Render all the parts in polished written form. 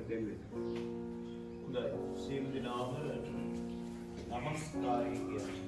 දෙන්නේ. හොඳයි. සියලු දෙනාම නමස්කාරය කියන්නේ.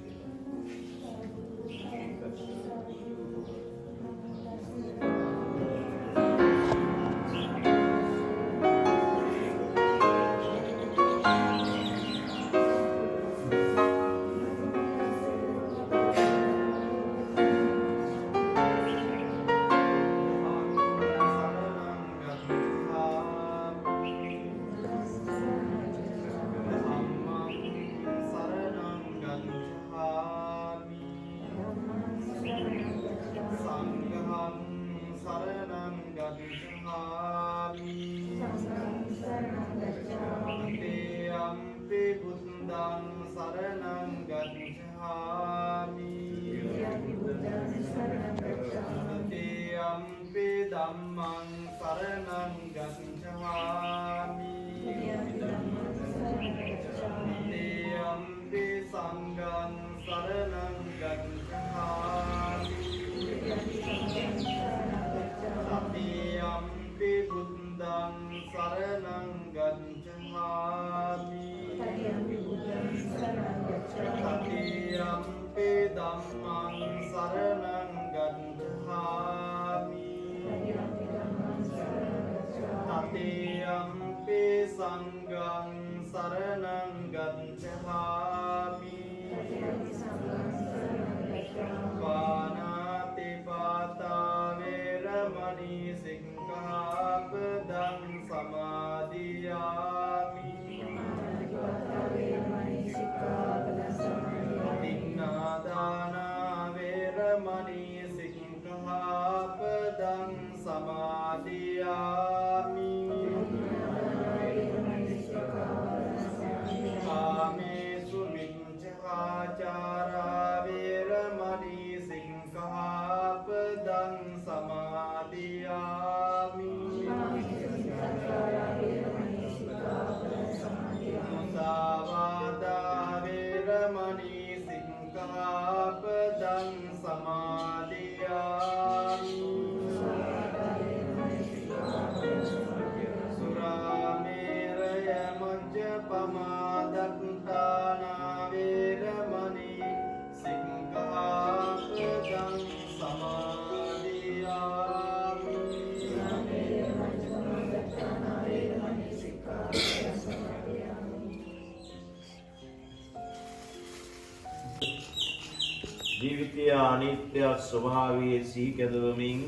ජීවිතය අනිත්‍ය ස්වභාවයේ සිහි කැදවමින්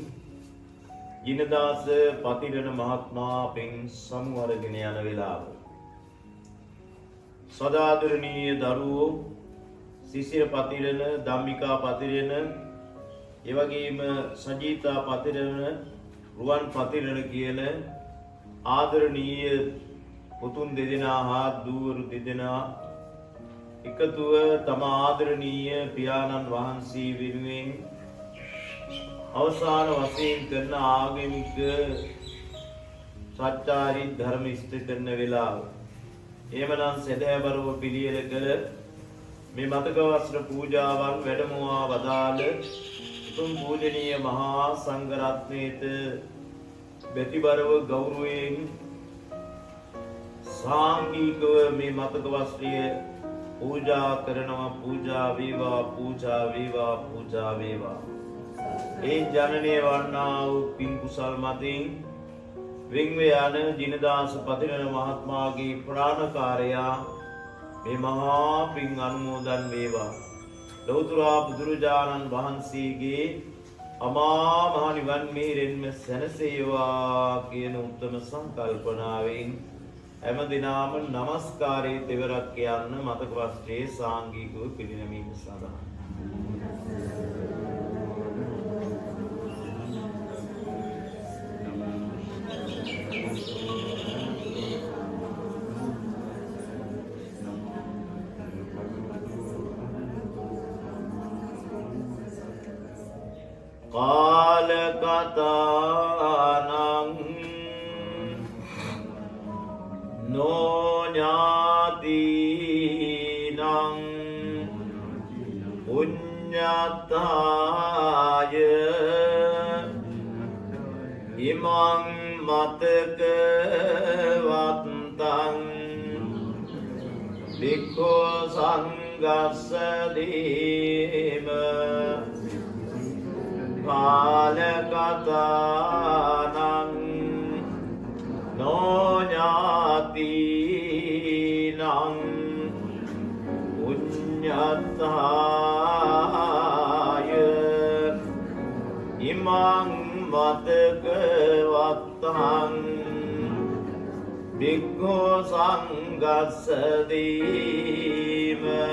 ජිනදාස පතිරණ මහත්මයා පෙන් සමුවරගෙන යන වෙලාව සදාදරණීය දරුවෝ සිසිර පතිරණ ධම්මිකා පතිරණ එවැගේම සජීතා පතිරණ රුවන් පතිරණ කියන ආදරණීය පුතුන් දෙදෙනා හා දූවරු දෙදෙනා එකතුව තම ආදරණීය පියාණන් වහන්සේ වෙනුවෙන් අවසාන වශයෙන් කරන ආගමික සත්‍යාරි ධර්ම ඉෂ්ට කරන වෙලාව. එහෙමනම් සදහැවරව පිළියෙල කළ මේ මතක වස්ත්‍ර පූජාවන් වැඩමවා වදාළ උතුම් පූජනීය මහා සංඝ රත්නයේත බෙතිබරව ගෞරවයෙන් සාංගිකව මේ මතක වස්ත්‍රය पूजा करना पूजा विवा पूजा विवा पूजा विवा ए जनने वर्णा पिन कुशल मतिं विंगव्यान जिनदास पतिरन महात्मा की प्राण कार्या मे महा पिंग अनुमोदन वेवा लौतुरा बुදුරජාණන් වහන්සේගේ අමා මහ නිවන් මිහිරෙන්ම සැනසේවා කියන උත්තම සංකල්පනාවෙන් හැම දිනම নমස්කාරයේ තෙවරක් කියන්න මතක වස්ත්‍රයේ සාංගිකව පිළිනැමීම සඳහා කාල කතානං නොඥාතිනං පුඤ්ඤතාය ඉමං මතක වත් Bhikkhu Sanghassa Deva Palakatanang No Nyatinang Punyataya Imang Matakavatang Bhikkhu Sanghassa Deva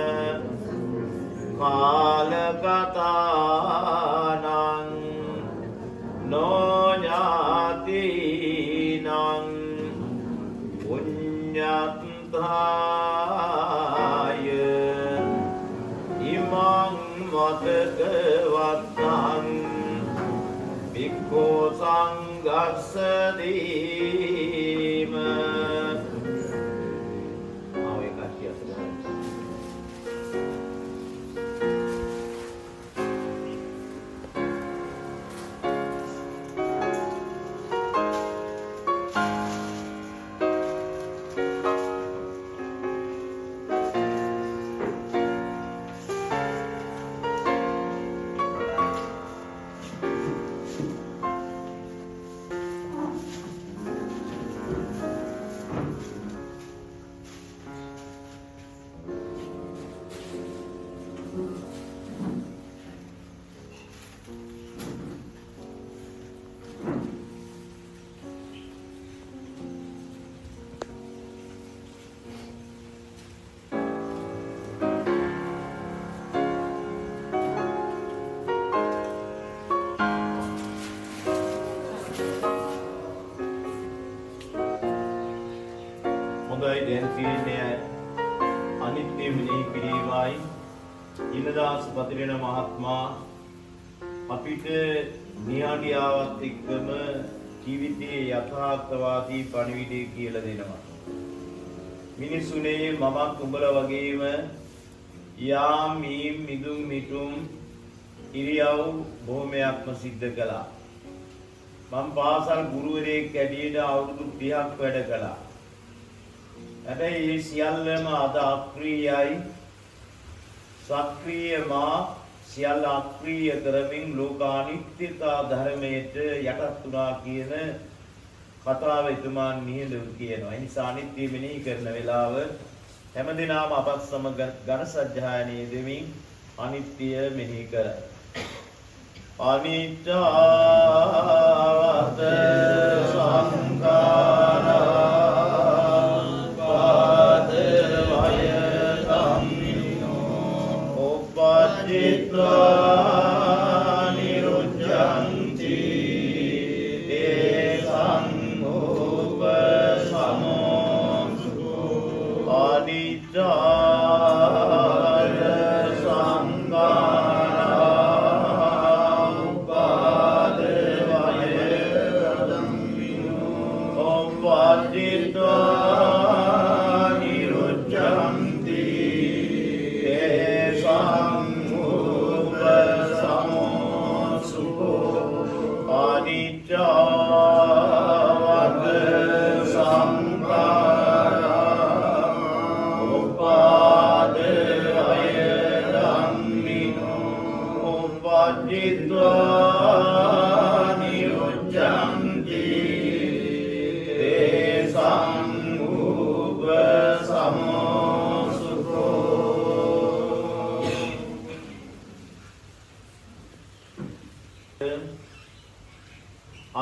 Palakatanang No Nyatinang Punyataya Imang Matakavatang Bhikkhu Sanghassa Deva. දැන් තියෙන්නේ අනිත්‍ය මෙහි පිළිවයි ඉනදාස පතිරණ මහත්මයා අපිට නිහඬියාවත් එක්කම ජීවිතයේ යථාර්ථවාදී පණිවිඩය කියලා දෙනවා. මිනිසුනේ මමත් උඹලා වගේම යාම් මීම් මිදුම් මිටුම් ඉරියව් බොහොමයක්ම සිද්ධ කළා. මම පාසල් ගුරුවරයෙක් ඇටියට අවුරුදු 30ක් වැඩ කළා. හැබැයි මේ සියල්ලම අද අක්‍රීයයි. සක්‍රීය මා සියල්ල අක්‍රීය කරමින් ලෝකානිත්‍යතා ධර්මයට යටත් වුණා කියන කතාව එතුමාන් නිහඬව කියනවා. ඒ නිසා අනිත්‍ය මෙනෙහි කරන වෙලාව හැමදෙනාම අපත් සමග ඝන සජ්ජායනයේ දෙමින් අනිත්‍ය මෙනෙහි කරයි. අනිත්‍යවත සංඛාරා Jitra nirujanti desang upasamo aditya sanghara upadevaya opajitra nirujanti desang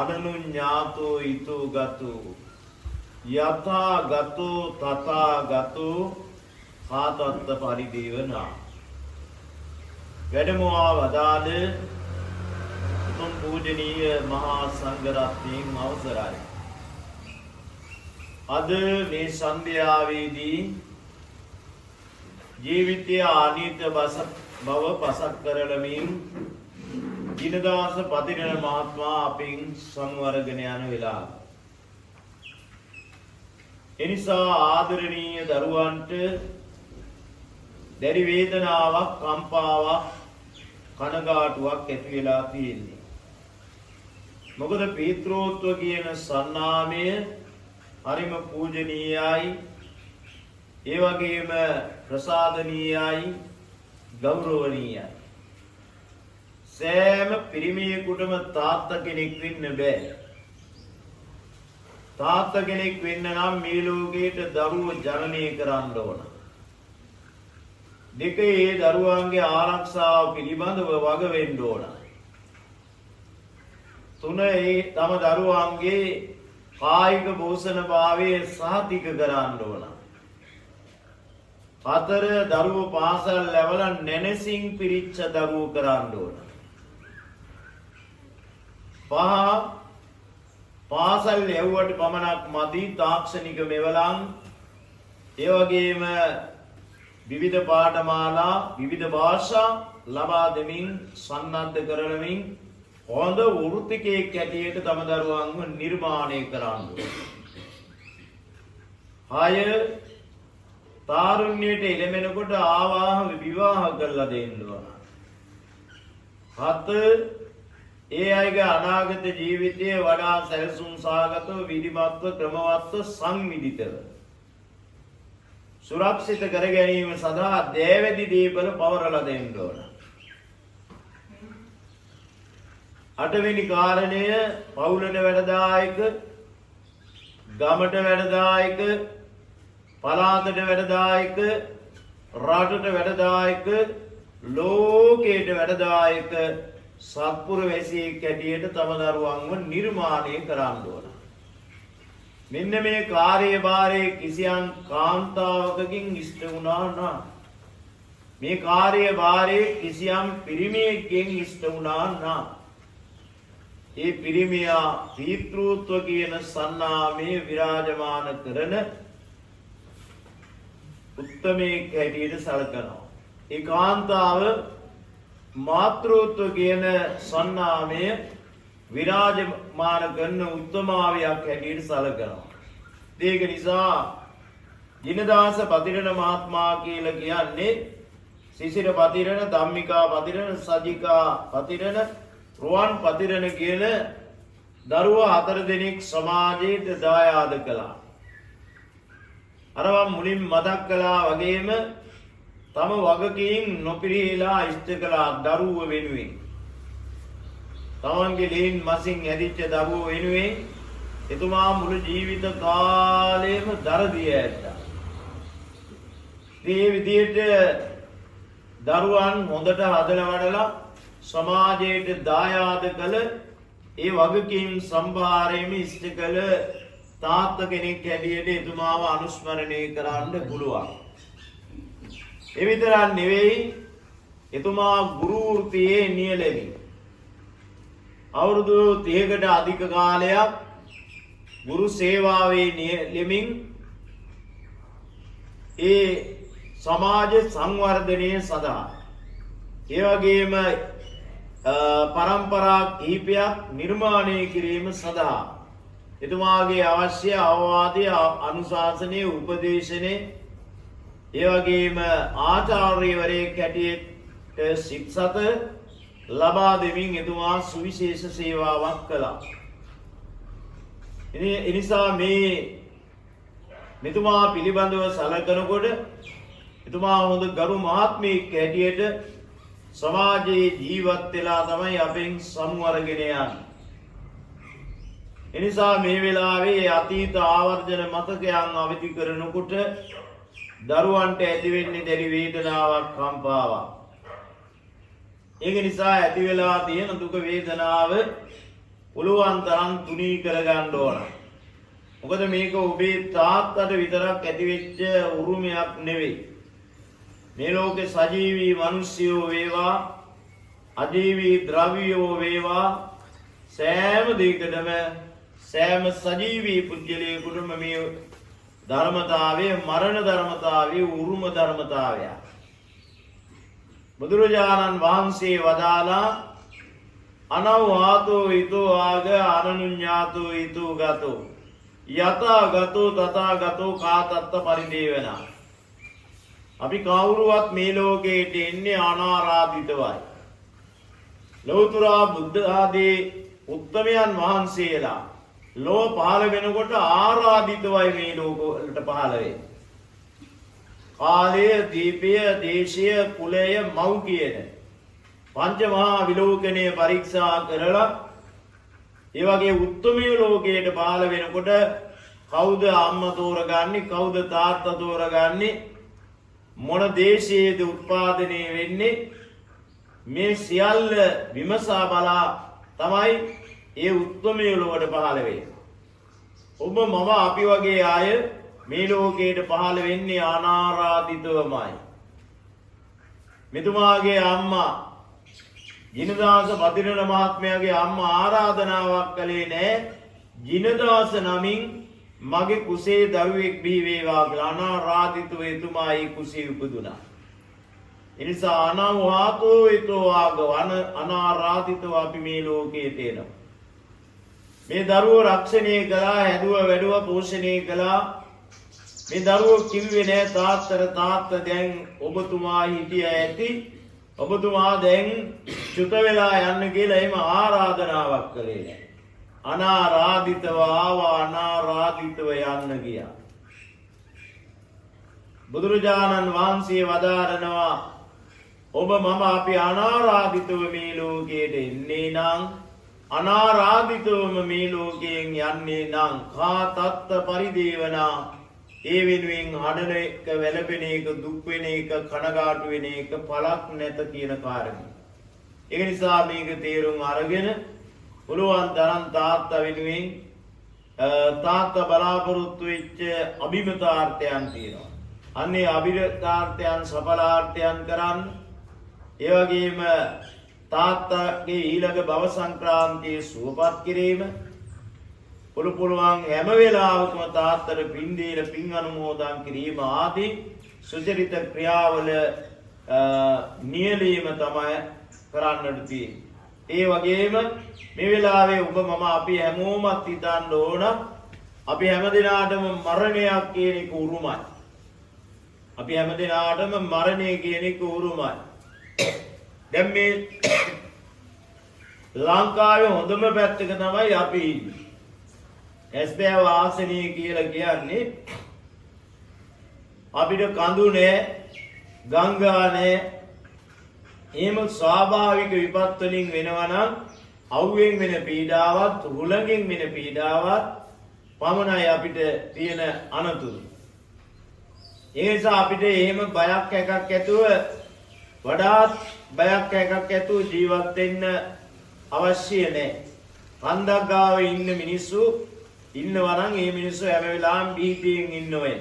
අනනුඤ්ඤාතෝ ඊතෝ ගතෝ යථා ගතෝ තථා ගතෝ ආතත්ත පරිදේවනා වැඩමවා වදාළ උතුම් පූජනීය මහා සංඝ රත්නයන් අවසරයි. අද මේ සන්ධ්‍යාවේදී ජීවිතය අනිත්‍ය බව පසක් කරලමින් දිනදාස පතිරණ මහත්මයා අපින් සංවර්ගන යන වෙලාව. එනිසා ආදරණීය දරුවන්ට දැඩි වේදනාවක්, කම්පාවක්, කනගාටුවක් ඇති වෙලා තියෙන්නේ. මොකද පීත්‍රෝත්ව කියන සන්නාමය හරිම පූජනීයයි. ඒ වගේම ප්‍රසාදනීයයි ගෞරවනීයයි. සෑම පිරිමියෙකුටම තාත්තා කෙනෙක් වෙන්න බෑ. තාත්තා කෙනෙක් වෙන්න නම් මේ ලෝකයට දරුවෝ ජනනය කරන්න ඕන. දෙක ඒ දරුවන්ගේ ආරක්ෂාව පිළිබඳව වග වෙන්න ඕන. තුන ඒ තම දරුවන්ගේ කායික පෝෂණභාවය සහතික කරන්න ඕන. හතර දරුවෝ පාසල් ලැබලා නැනසින් පිරිච්ච දරුවෝ කරන්න ඕන. පහ පාසල් යවුවට පමණක් මදි තාක්ෂණික මෙවලම් ඒ වගේම විවිධ පාඨමාලා විවිධ භාෂා ලබා දෙමින් සන්නද්ධ කරමින් හොඳ වෘත්තිකයෙක් හැටියට තම දරුවන්ව නිර්මාණය කරන්න ඕන. 6 තාරුණ්‍යයට එළඹෙනකොට ආවාහ විවාහ කරලා දෙන්න ඕන. 7 ඒ අයගේ අනාගත ජීවිතය වඩා සැලසුම් සහගතව විධිමත්ව ක්‍රමවත්ව සංවිධිතව සුරක්ෂිත කර ගැනීම සඳහා දෑවැදි දීපල පවරලා දෙන්න ඕන. 8 වෙනි කාරණය පවුලට වැඩදායක, ගමට වැඩදායක, පළාතට වැඩදායක, රටට වැඩදායක, ලෝකයට වැඩදායක සත්පුරවැසියෙක් හැටියට තම දරුවන්ව නිර්මාණය කරන්න ඕන. මෙන්න මේ කාර්යභාරයේ කිසියම් කාන්තාවකකින් ඉෂ්ට වුණා නම්, මේ කාර්යභාරයේ කිසියම් පිරිමියෙක්ගෙන් ඉෂ්ට වුණා නම්, ඒ පිරිමියා පීතෘත්ව කියන සන්නාමයේ විරාජමාන කරන උත්තමයෙක් හැටියට සැලකනවා. ඒ කාන්තාව මාතෘත්ව කියන සන්නාමය විරාජමාන කරන උත්තමාවියක් හැටියට සැලකනවා. ඒක නිසා ජිනදාස පතිරණ මහත්මයා කියලා කියන්නේ සිසිර පතිරණ, ධම්මිකා පතිරණ, සජිකා පතිරණ, රුවන් පතිරණ කියන දරුවා 4 දෙනෙක් සමාජයට දායාද කළා. අරවා මුලින් මතක් කළා වගේම තම වගකීම් නොපිරිහෙලා ඉෂ්ට කළා දරුව වෙනුවෙන්. තමන්ගේ ලේන් මසින් ඇදිච්ච දරුව වෙනුවෙන් එතුමා මුළු ජීවිත කාලෙම දරදිය ඇත්තා. මේ විදිහට දරුවන් හොඳට හදලා වඩලා සමාජයට දායාද කළ ඒ වගකීම් සම්භාරයෙන් ඉෂ්ට කළ තාත්තා කෙනෙක් හැටියට එතුමාව අනුස්මරණය කරන්න පුළුවන්. ඒ විතරක් නෙවෙයි, එතුමා ගුරු වෘත්තියේ නියැලෙමි. අවුරුදු 30කට අධික කාලයක් ගුරු සේවාවේ නියැලෙමින් ඒ සමාජ සංවර්ධනය සඳහා ඒ වගේම පරම්පරා කිහිපයක් නිර්මාණය කිරීම සඳහා එතුමාගේ අවශ්‍ය අවවාදය, අනුශාසනය, උපදේශනය ඒ වගේම ආචාර්යවරයෙක් හැටියට ශික්ෂත ලබා දෙමින් එතුමා සුවිශේෂ සේවාවක් කළා. එනිසා මෙතුමා පිළිබඳව සැලකනකොට එතුමා හොඳ ගරු මහත්මයෙක් හැටියට සමාජයේ ජීවත් වෙලා තමයි අපෙන් සමුවරගෙන යන්නේ. එනිසා මේ වෙලාවේ අතීත ආවර්ජන මතකයන් අවදි කරනකොට දරුවන්ට ඇති වෙන්නේ දැඩි වේදනාවක්, කම්පාවක්. ඒක නිසා ඇති වෙලා තියෙන දුක වේදනාව පුළුවන් තරම් තුනී කරගන්න ඕන. මොකද මේක ඔබේ තාත්තට විතරක් ඇති වෙච්ච උරුමයක් නෙවෙයි. මේ ලෝකේ සජීවී මිනිස්යෝ වේවා, අජීවී ද්‍රව්‍යෝ වේවා, සෑම දෙයකටම සෑම සජීවී පුද්ගලයෙකුටම මේ ධර්මතාවය, මරණ ධර්මතාවය, උරුම ධර්මතාවය. බුදුරජාණන් වහන්සේ වදාලා අනව්වාතෝ ඊතෝ ආග අනනුඤ්ඤාතෝ ඊතෝ ගතෝ යතා ගතෝ තථා ගතෝ කාතත්ත පරිදේවන. අපි කවුරුවත් මේ ලෝකයට එන්නේ අනාරාධිතවයි. ලෞතර බුද්ධ ආදී උත්තමයන් වහන්සේලා ලෝ පහළ වෙනකොට ආරාධිතවයි මේ ලෝක වලට පහළ වෙන්නේ. කාලය, දීපය, දේශය, කුලය, මව් කියන පංච මහා විලෝකණය පරීක්ෂා කරලා ඒ වගේ උත්තරමයේ ලෝකයට පහළ වෙනකොට කවුද අම්මා තෝරගන්නේ, කවුද තාත්තා තෝරගන්නේ, මොන දේශයේද උත්පාදනය වෙන්නේ, මේ සියල්ල විමසා බලා තමයි ඒ උත්තරමයේ ලෝකයට පහළ වෙන්නේ. ඔබ මම අපි වගේ අය මේ ලෝකයට පහළ වෙන්නේ අනාරාධිතවමයි. මෙතුමාගේ අම්මා ජිනදාස බදිරණ මහත්මයාගේ අම්මා ආරාධනාවක් කළේ නැහැ. ජිනදාස නමින් මගේ කුසේ දරුවෙක් බිහි වේවා කියලා අනාරාධිතව එතුමා ඒ කුසේ උපදුනා. ඒ නිසා අනාවාතෝ ඊතෝ ආගවන අනාරාධිතව අපි මේ ලෝකයේ තේනවා. මේ දරුවෝ රක්ෂණය කළා, හැදුවා, වැඩුවා, පෝෂණය කළා. මේ දරුවෝ කිව්වේ නෑ තාත්තා දැන් ඔබතුමා හිටිය ඇති, ඔබතුමා දැන් චුත වෙලා යන්න කියලා එහෙම ආරාධනාවක් කළේ නෑ. අනාරාධිතව ආවා, අනාරාධිතව යන්න ගියා. බුදුරජාණන් වහන්සේ වදාරනවා ඔබ මම අපි අනාරාධිතව මේ ලෝකයට එන්නේ නම්, අනාරාධිතවම මේ ලෝකයෙන් යන්නේ නම් කා තත්ත පරිදේවනා, ඒ වෙනුවෙන් හඩන එක, වැළපෙන එක, දුක් වෙන එක, කනගාටු වෙන එක පළක් නැත කියන කාරණේ. ඒක නිසා මේක තේරුම් අරගෙන පුළුවන් තරම් තාත්තා වෙනුවෙන් තාත්තා බලාපොරොත්තු වෙච්ච අභිමතාර්ථයන් තියෙනවා. අන්නේ අභිමතාර්ථයන් සඵලාර්ථයන් කරන්න. ඒ වගේම තාත්තගේ ඊළඟ භව සංක්‍රාන්තියේ සුවපත් කිරීම, පුළුවන් හැම වෙලාවකම තාත්තට පින් දීලා පින් අනුමෝදන් කිරීම ආදී සුචරිත ක්‍රියාවල නියැලීම තමයි කරන්නට තියෙන්නේ. ඒ වගේම මේ වෙලාවේ ඔබ මම අපි හැමෝමත් හිතන්න ඕන අපි හැමදිනාටම මරණයක් කියන එක උරුමයි. අපි හැමදිනාටම මරණය කියන එක උරුමයි. දැන් මේ ලංකාවේ හොඳම පැත්තක තමයි අපි ඉන්නේ. ඇස්බෑව ආසනීය කියලා කියන්නේ අපිට කඳු නෑ, ගංගා නෑ. එහෙම ස්වාභාවික විපත් වලින් වෙනවා නම් අවුවෙන් වෙන පීඩාවත්, හුලඟෙන් වෙන පීඩාවත් පමණයි අපිට තියෙන අනතුරු. ඒ නිසා අපිට එහෙම බයක් එකක් ඇතුව, වඩාත් බයක් එකක් ඇතුව ජීවත් වෙන්න අවශ්‍ය නැහැ. කන්දක් ගාව ඉන්න මිනිස්සු ඉන්නවා නම් ඒ මිනිස්සු හැම වෙලාවෙම බීතියෙන් ඉන්නවා.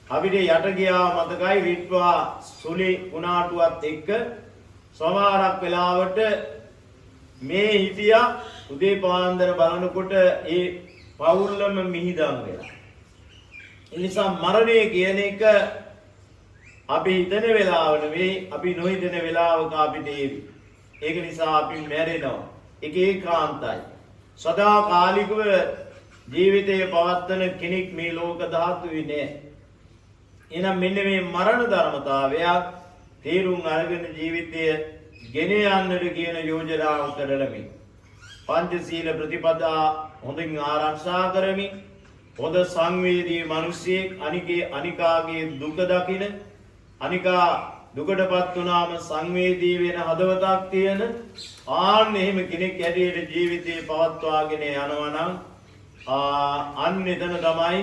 අපිට යට ගියා මතකයි රිට්වා සුලි උනාටුවත් එක්ක සමහරක් වෙලාවට මේ හිටියා උදේ පාන්දර බලනකොට ඒ පවුල්ලම මිහිදන් වෙලා. ඒ නිසා මරණය කියන එක අපි හිතන වෙලාව නෙවෙයි, අපි නොහිතන වෙලාවක අපිට ඒක නිසා අපි මැරෙනවා. ඒක ඒකාන්තයි. සදාකාලිකව ජීවිතයේ පවත්වන කෙනෙක් මේ ලෝක ධාතුවේ නෑ. එහෙනම් මෙන්න මේ මරණ ධර්මතාවයක් තේරුම් අරගෙන ජීවිතය ගෙන යන්නට කියන යෝජනාව කරලමින් පංචශීල ප්‍රතිපදා හොඳින් ආරක්ෂා කරමින් හොඳ සංවේදී මිනිසෙක් අනිකාගේ දුක දකින, අනිකා දුකටපත් වුණාම සංවේදී වෙන හදවතක් තියෙන ආන්න එහෙම කෙනෙක් හැටියට ජීවිතේ පවත්වාගෙන යනවා නම් අන්න එතන තමයි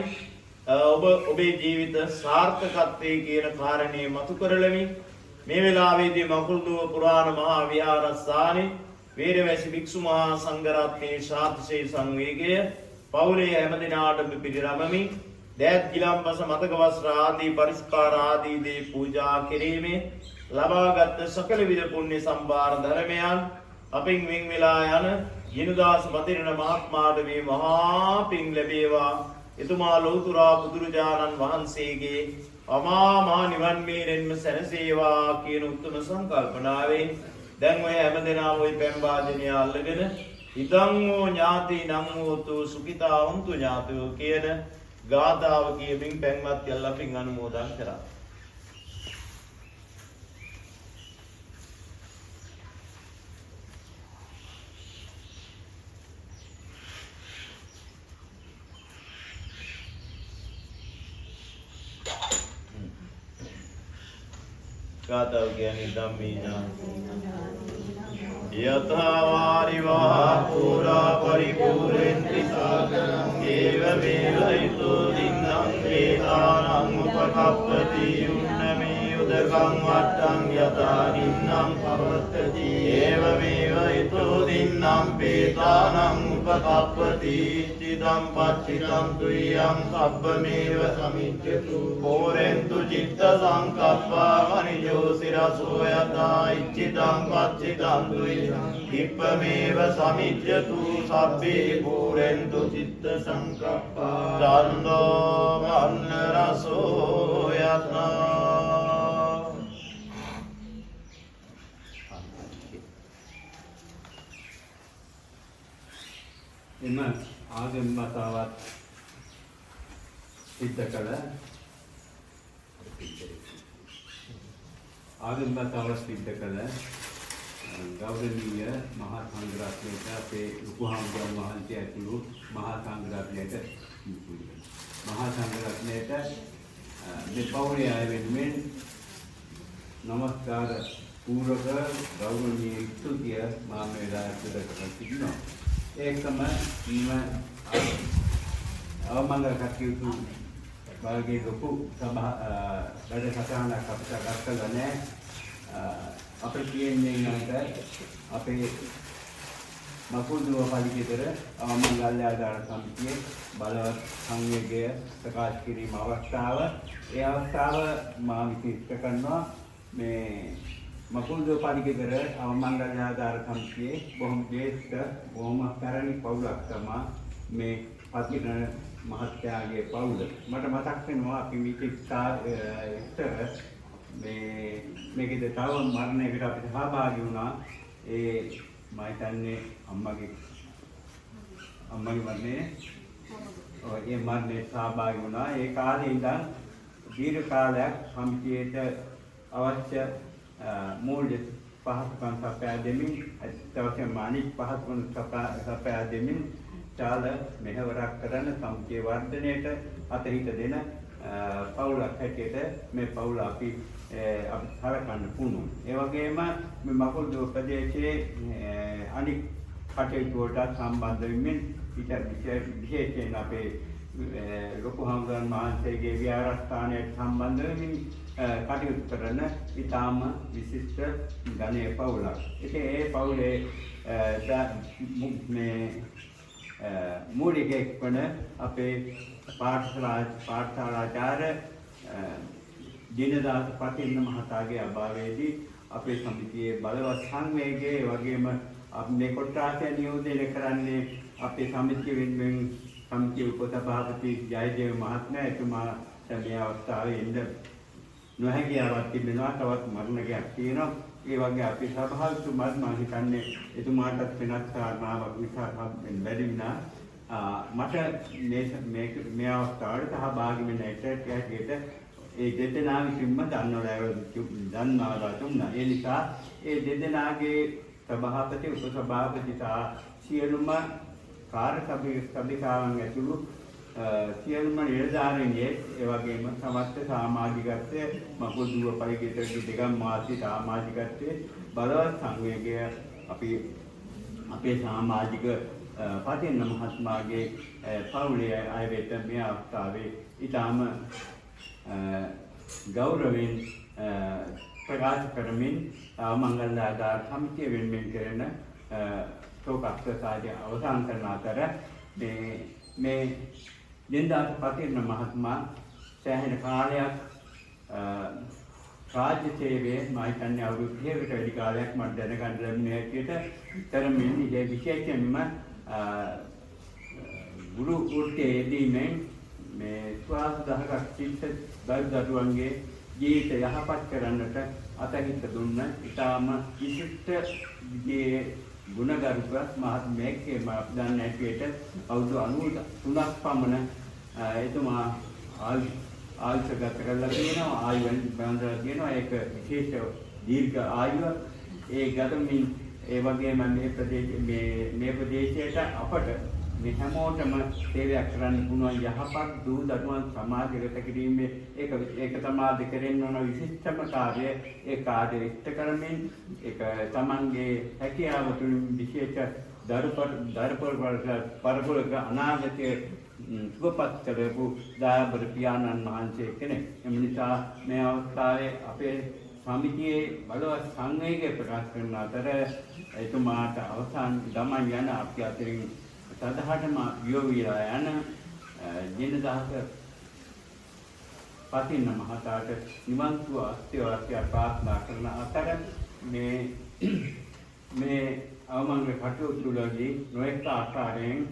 ඔබ ඔබේ ජීවිත සාර්ථකත්වයේ කියන කාරණේ මතු කරලමින් මේ වෙලාවේදී මකුළුදුව පුරාණ මහා විහාරස්ථානයේ වේරවැසි භික්ෂු මහා සංඝරත්නයේ ශාන්තිසේ සංවේගය පවුලේ හැම දිනාටම පිළිරමමින් දෑත් ගිලම්පස මතක වස්ත්‍ර ආදී පරිස්කාර ආදී දේ පූජා කිරීමේ ලබාගත් සකල විද පුණ්‍ය සම්භාර ධර්මයන් අපින් වෙන් වෙලා යන ජිනදාස බදිරණ මහත්මයාට මේ මහා පින් ලැබේවා. එතුමා ලෞතුරා බුදුරජාණන් වහන්සේගේ අමා මහ නිවන් මීරෙන්ම සැනසේවා කියන උත්තම සංකල්පනාවෙන් දැන් ඔය හැමදෙනාම ওই පැන් වාදනය අල්ලගෙන ඉදං වූ ඥාති නම් වූතු සුඛිතා වന്തു ඥාතයෝ කියන ගාථාව කියමින් පැන්වත් යල්ලා පින් අනුමෝදන් කරා. ගාතව කියන්නේ ධම්මේන යථා වාරිවා පුරා පරිපූර්ණති සාගරං ඒව මේවයිතු දින්නම් වේදානං උපකප්පති උන්නමේ උදකං වට්ටං යථා දින්නම් පවත්තති ඒව මේවයිතු දින්නම් වේදානං උපකප්පති චිදම් පච්චිදම් තුයං සබ්බමේව සමිච්ඡතු පෝරෙන්තු චිත්ත සංකප්පා මනිජෝ සිරසෝ යථා ඉච්ඡිදම් පච්චිදම් තුයං ඉප්පමේව සමිච්ඡතු සබ්බේ පෝරෙන්තු චිත්ත සංකප්පා චන්දෝ වන්න රසෝ යථා එම ආගම මතාවත් සිද්ධ කළ ආගම මතාවත් සිද්ධ කළ ගෞරවනීය මහා සංඝරත්නයට අපේ ලොකුහාමුදුරුවෝ වහන්සේ ඇතුළු මහා සංඝරත්නයට මහා සංඝරත්නයට මේ පෞරේ අය වෙනුවෙන් නමස්කාර පූර්වක ගෞරවනීය ස්තුතිය මා මේ වෙලාවට සිටිනවා. ඒකම අවමංගල කටයුතු භාගයේ ලොකු වැඩසටහනක් අපිට ගත්තලා නැහැ. අපේ කියන්නේ නැත අපේ මකුළුව පරිගිතර අවමංගල ආධාර සමිතියේ බලවත් සංවේගය ප්‍රකාශ කිරීම අවස්ථාව. ඒ අවස්ථාව මා විශේෂ කරනවා මේ මකුළුව පරිගිතර අවමංගල ආධාර සමිතියේ බොහොම ජේෂ්ඨ බොහොම පැරණි පවුලක් තමයි මේ පතිරණ මහත්තයාගේ පවුල. මට මතක් වෙනවා අපි විචිත්‍ර මේකද තව මරණයකට අපිට සහභාගී වුණා. ඒ මම හිතන්නේ අම්මගේ මරණය ඒ මරණයට සහභාගී වුණා. ඒ කාලේ ඉඳන් දීර්ඝ කාලයක් සමිතියට අවශ්‍ය මූල්‍ය පහසුකම් සපයා දෙමින් අත්‍යවශ්‍ය මානසික පහසුකම් සපයා දෙමින් චාල මෙහෙවරක් කරන සමිතිය වර්ධනයට අතහිත දෙන පවුලක් හැටියට මේ පවුල අපි හරකන්න පුණු. ඒ වගේම මේ මකුළුව ප්‍රදේශයේ අනික් කටයුතු වලට සම්බන්ධ වෙමින් විශේෂයෙන් අපේ ලොකුහාමුදුරන් වහන්සේගේ විහාරස්ථානයට සම්බන්ධ වෙමින් කටයුතු කරන ඉතාම විශිෂ්ට ගණයේ පවුලක්. ඉතින් ඒ පවුලේ මේ මූලිකයෙක් වන අපේ පාඨශාලාචාර්ය දිනදාස පතින්න මහතාගේ අභාවයේදී අපේ සමිතියේ බලවත් සංවේගයේ වගේම අපි මේ කොට්ටාසය නියෝජනය කරන්නේ අපේ සමිතිය වෙනුවෙන් සමිතිය උපසභාපති ජයදේව මහත්මයා. එතුමා මේ අවස්ථාවේ ඉන්න නොහැකියාවක් තිබෙනවා. තවත් මරණයක් තියෙනවා. ඒ වගේ අපි සභාවතුමාත් මම හිතන්නේ එතුමාටත් වෙනත් කාරණාවක් විතරක් වැඩි වුණා. මට මේ අවස්ථාවට සහභාගී වෙන්න ඇටට ඒ දෙදෙනා විසින්ම දන්නවා තුන්නා. ඒ නිසා ඒ දෙදෙනාගේ සභාපති උපසභාපති සහ සියලුම කාර්ය සභිකාවන් ඇතුළු සියලුම නිලධාරීන්ගේ ඒ වගේම සමස්ත සමාජිකත්වයේ මකුළුව පරිගිතරගේ දෙගම් මාසි සමාජිකත්වයේ බලවත් සංවේගය අපි අපේ සමාජික පතින්න මහත්මයාගේ පවුලේ අය වෙත මේ අවස්ථාවේ ඊටාම ගෞරවයෙන් ප්‍රකාශ කරමින් මංගල ආධාර සමිතිය වෙනුවෙන් කරන ශෝකස්ථාජය අවසන් කරන අතර මේ දිනදාස පතිරණ මහත්මයා සෑහෙන කාලයක් රාජ්‍ය සේවයේ මම හිතන්නේ අවුරුදු 30කට වැඩි කාලයක් මට දැනගන්න ලැබුණේ හැටියට තරමින් ඉතින් විශේෂයෙන්ම ගුරු වෘත්තියේදීමෙන් මේ ස්වාස දහයක් සිත් දරුවන්ගේ ජීවිත යහපත් කරන්නට අතහිත දුන්න ඉතාම විශිෂ්ට විදියේ ගුණගරුක මහත්මයෙක් මම දන්නේ හැටියට අවුරුදු 93ක් පමණ එතුමා ආයුෂ ගත කරලා තියෙනවා. ආයුෂෙන් බඳලා තියෙනවා. ඒක විශේෂ දීර්ඝ ආයුව. ඒ ගතමින් ඒ වගේම මේ ප්‍රදේශයට අපට මේ හැමෝටම සේවයක් කරන්න පුළුවන් යහපත් දූ දරුවන් සමාජගත කිරීමේ ඒක තමයි කරන්න ඕන විශිෂ්ටම කාර්යය. ඒ කාර්යය ඉෂ්ට කරමින් ඒක තමන්ගේ හැකියාව තුළින් විශේෂ පරපුරක අනාගතයේ සුවපත් කරපු දායබර පියාණන් වහන්සේ කෙනෙක්. එම නිසා මේ අවස්ථාවේ අපේ සමිතියේ බලවත් සංවේගය ප්‍රකාශ කරන අතර එතුමාට අවසන් ගමන් යන අපි අතරින් සදහටම යොවිලා යන ජිනදාස පතින්න මහතාට නිවන් සුව අස්තිවාසිය ප්‍රාර්ථනා කරන අතර මේ අවමංගල කටයුතු වලදී නොඑක ආකාරයෙන්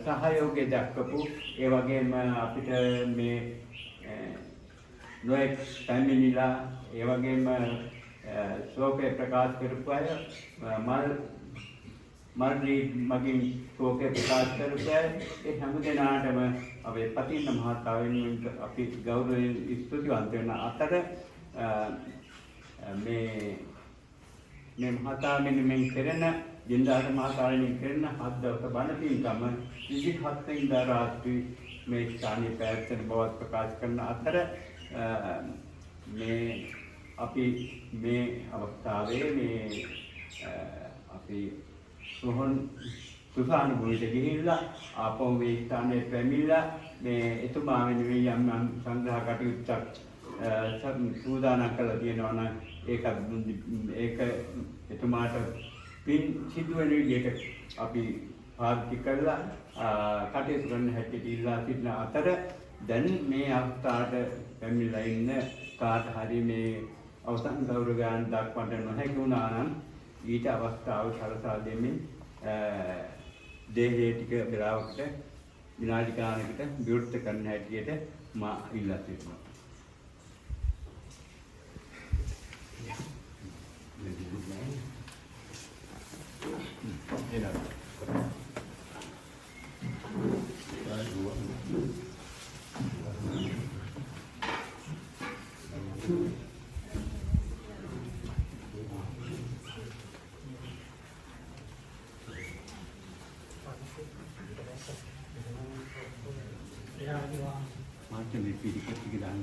සහයෝගය දක්වපු ඒ වගේම අපිට මේ නොඑක පැමිණිලා ඒ වගේම ශෝකය ප්‍රකාශ කරපු අය මල්ලි මගින් ශෝකය ප්‍රකාශ කරපු අය ඒ හැම දෙනාටම අපේ පතින්න මහතා වෙනුවෙන් අපි ගෞරවයෙන් ස්තුතිවන්ත වෙන අතර මේ මහතා මෙන් කරන ජින්දාස මහතාවෙන් කරන 7 දවස් බණ පින්කම 27 වෙනිදා රාත්‍රී මේ ස්ථානයේ පැවැත්වෙන බවත් ප්‍රකාශ කරන අතර අපි මේ අවස්ථාවේ අපි සුසාන භූමියට ගිහිල්ලා ආපහු මේ ස්ථානයේ පැමිණලා මේ එතුමා වෙනුවෙන් යම් සංග්‍රහ කටයුත්තක් සූදානම් කරලා තියෙනවා නම් ඒක එතුමාට පින් සිදු වෙන විදිහට අපි පාවිච්චි කරලා කටයුතු කරන්න හැටියට ඉල්ලා සිටින අතර දැන් මේ අවස්ථාවට පැමිණලා ඉන්න කාට හරි මේ අවසන් ගෞරවයන් දක්වන්න නොහැකි වුණා නම් ඊට අවස්ථාව සලසා දෙමින් දේහයේ ටික වෙලාවකට විනාඩි ගානකට විවෘත කරන්න හැටියට මා ඉල්ලා සිටිනවා. Macam ni pilih ketiga dan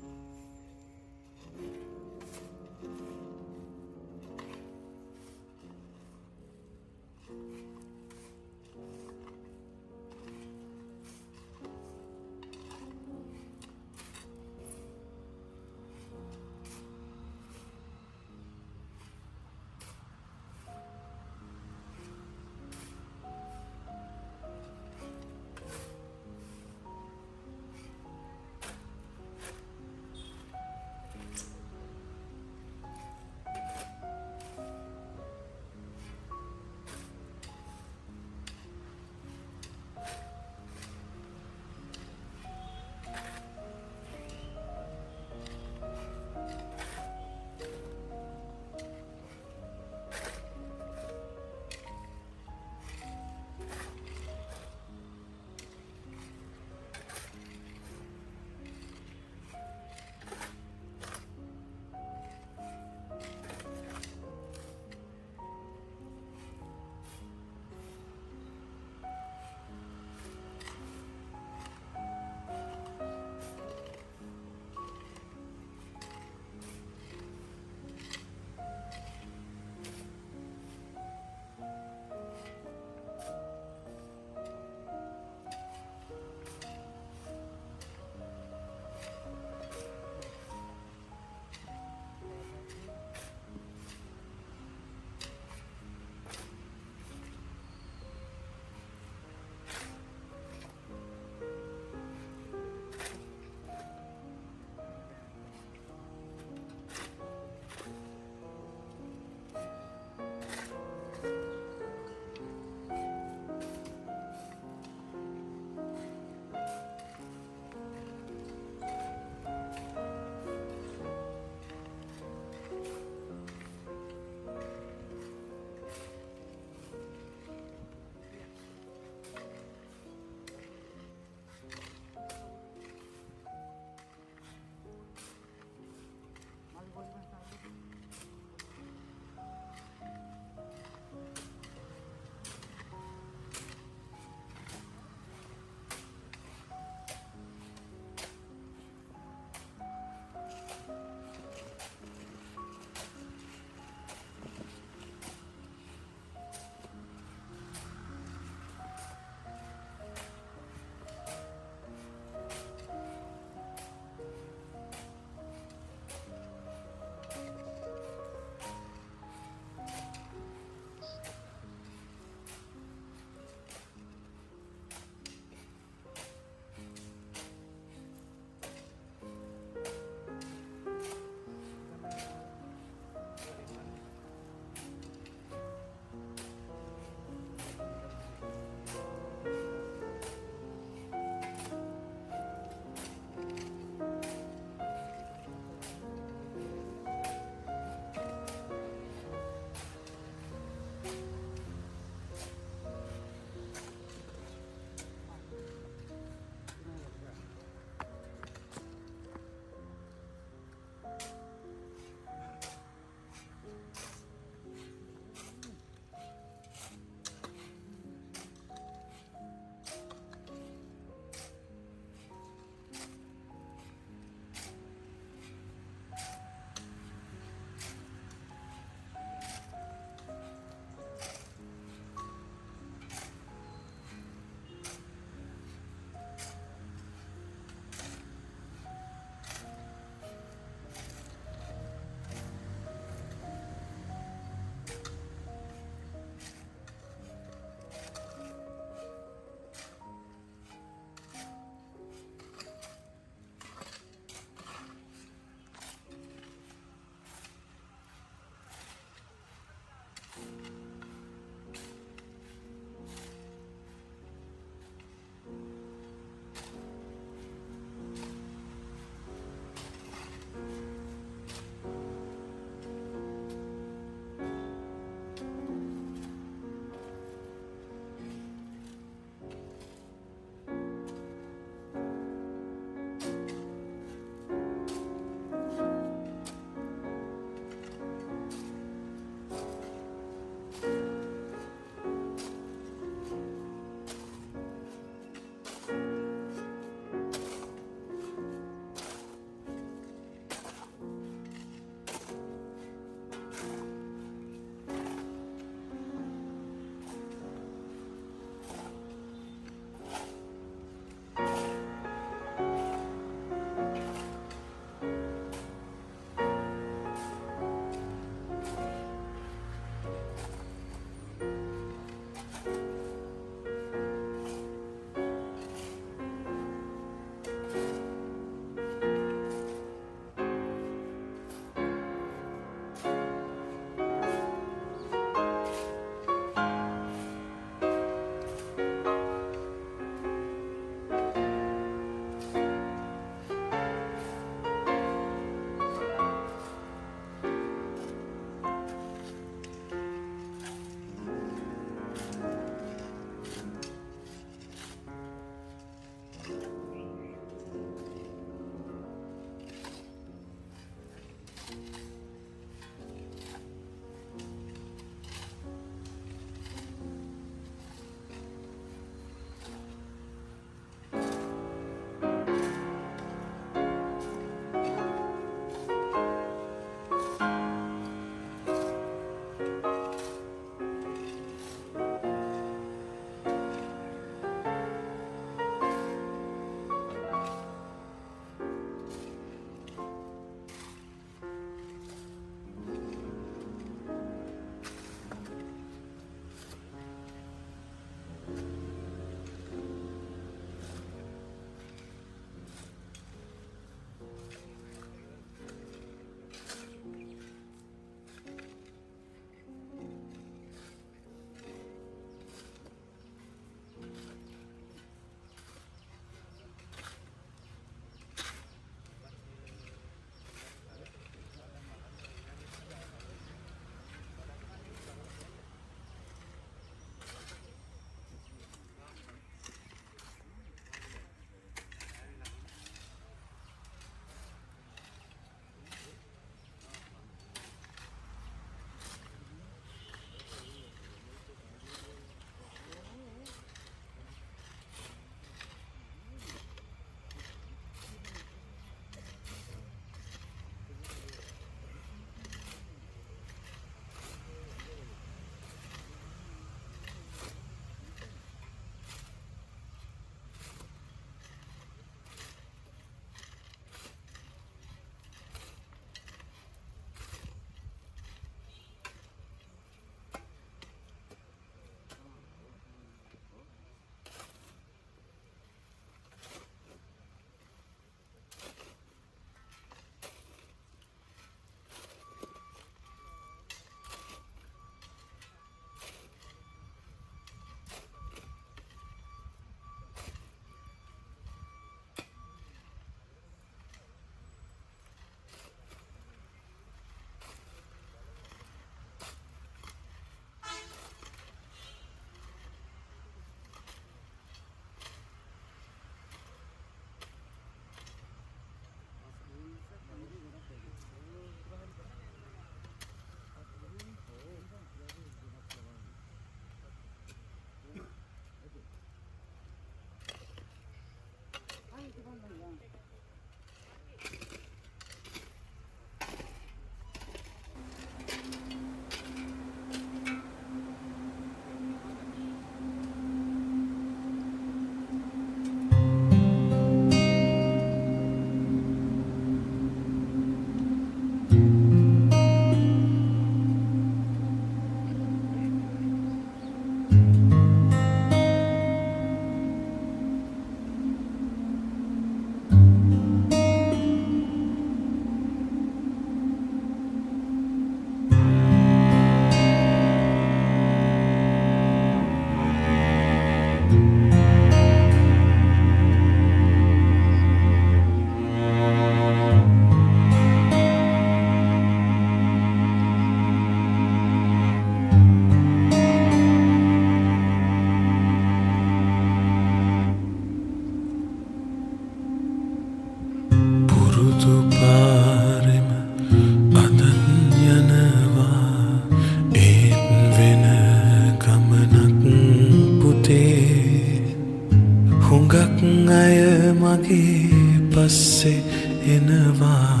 හුඟක් අය මගේ පස්සේ එනවා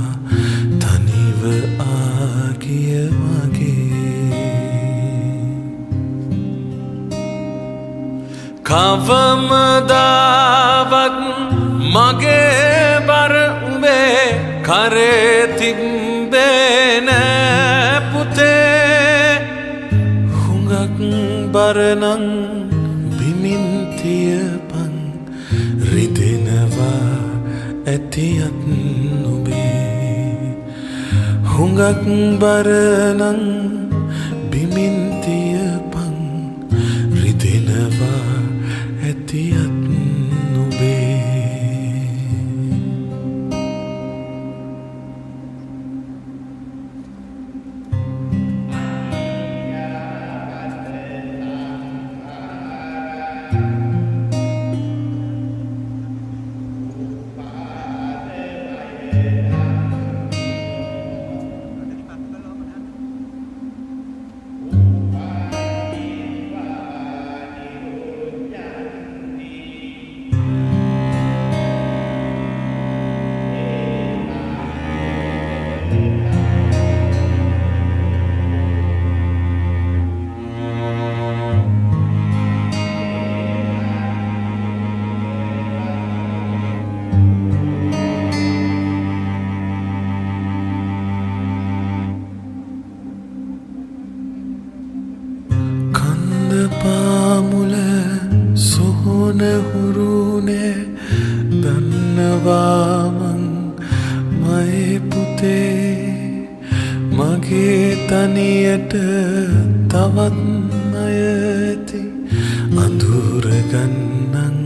තනිව ආගිය මගේ කවමදාවත් මගේ බර උඹේ කරේ තිබ්බේ නෑ පුතේ හුඟක් බරනං බිමින් තියපන් රිදෙනවා ඇතියත් නුබේ හුඟක් බරනං බිමින් තියපන් රිදෙනවා ඇතියත් නුබේ පාමුල සොහොන හුරුනේ දන්නවාමං මයි පුතේ මගේ තනියට තවත් අය ඇති අඳුරගන්නන්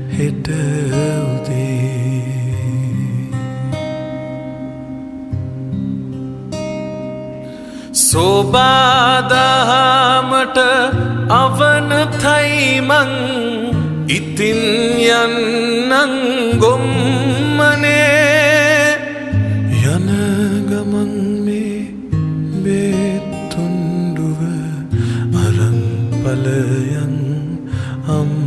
හෙට උදේ සෝබාදහමට අවනතයිමං ඉතින් යන්නං ගොම්මනේ යන ගමන් මේ බේතුන්ඩුව අරන් පලයන් අම්ම